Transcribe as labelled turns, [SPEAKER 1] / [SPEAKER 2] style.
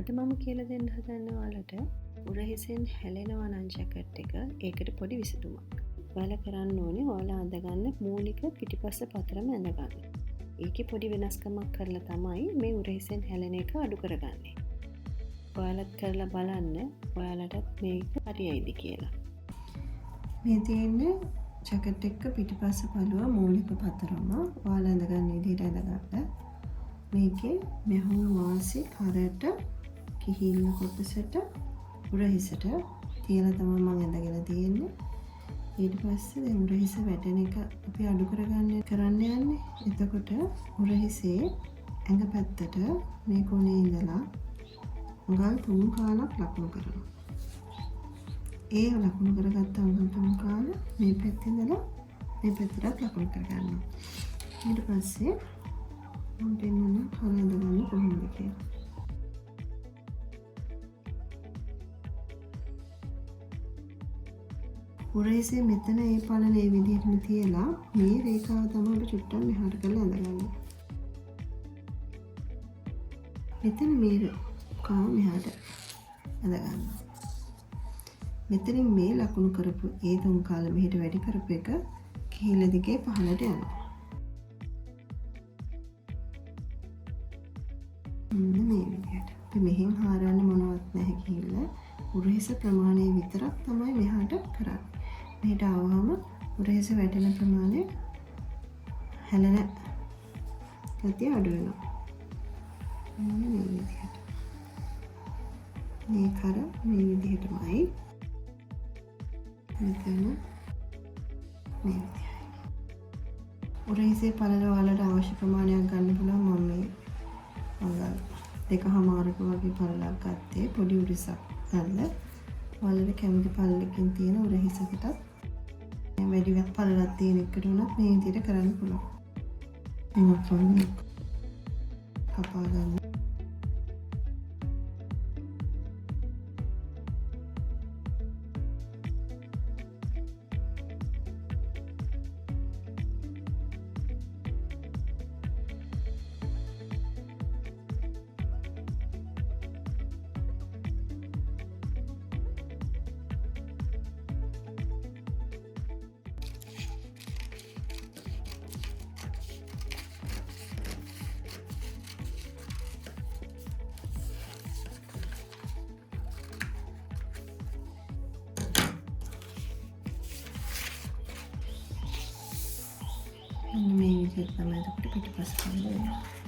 [SPEAKER 1] අද මම කියලා දෙන්න හදන්නේ ඔයාලට උරහිසෙන් හැලෙනවා නම් ජැකට් එක ඒකට පොඩි විසඳුමක්. ඔයාලා කරන්න ඕනේ ඔයාලා අඳගන්න මූලික පිටිපස්ස පතරම ඇඳගන්න. ඒකේ පොඩි වෙනස්කමක් කරලා තමයි මේ උරහිසෙන් හැලෙන එක අඩු කරගන්නේ. ඔයාලත් කරලා බලන්න ඔයාලටත් මේක හරියයිද කියලා. මේ තියෙන්නේ ජැකට් එක පිටිපස්ස පළුව මූලික පතරම ඔයාලා ඇඳගන්න විදිහට ඇඳගන්න. මේකේ මෙහුම් වාසි කරට කිහිල්ල කොටසට උරහිසට තියලා තමයි මම ඇඳගෙන තියෙන්නේ. ඊට පස්සේ දැන් උරහිස වැටෙන එක අපි අඩු කරන්න යන්නේ. එතකොට උරහිසේ ඇඟ පැත්තට මේ කොනේ ඉඳලා උගල් 3 කාලක් ලකුණු කරනවා. ඒ ලකුණු කරගත්ත උගල් 3 කාල මේ පැත්තේ ඉඳලා මේ පැත්තට ලකුණු කරගන්නවා. ඊට පස්සේ මම දෙන්නන කල ඇඳගන්නේ කොහොමද කියලා. උරහිසේ මෙතන ඒ පළල ඒ විදිහටම තියලා මේ රේඛාව තමයි අපි චුට්ටක් මෙහාට කරලා ඇඳගන්නේ. මෙතන මේ රේඛාව මෙහාට ඇඳගන්නවා. මෙතනින් මේ ලකුණු කරපු ඒ 3 කාල මෙහෙට වැඩි කරපු එක කිහිල්ල දිගේ පහළට යනවා. මේ විදිහට. අපි මෙහෙන් හරන්න මොනවත් නැහැ කිහිල්ල. උරහිස ප්‍රමාණය විතරක් තමයි මෙහාට කරන්නේ. මෙහෙට ආවම උරහිස වැටෙන ප්‍රමාණය හැලෙන ගතිය අඩු වෙනවා. මේ විදිහට. මේ කර මේ විදිහටමයි. මෙතන මේ විදිහයි. උරහිසේ පළල වලට අවශ්‍ය ප්‍රමාණයක් ගන්න පුළුවන්. මම මේ අඟල් 2.5ක වගේ පළලක් ගත්තේ පොඩි උරහිසක් ගන්න. ඔයාලට කැමති පළලකින් තියෙන උරහිසකටත් වැඩි පළලක් තියෙන එකට උනත් මේ විදිහට කරන්න පුළුවන්. මම කපා ගන්න. මේ විදිහට තමයි අපිට පිටිපස්ස කරන්න වෙනවා.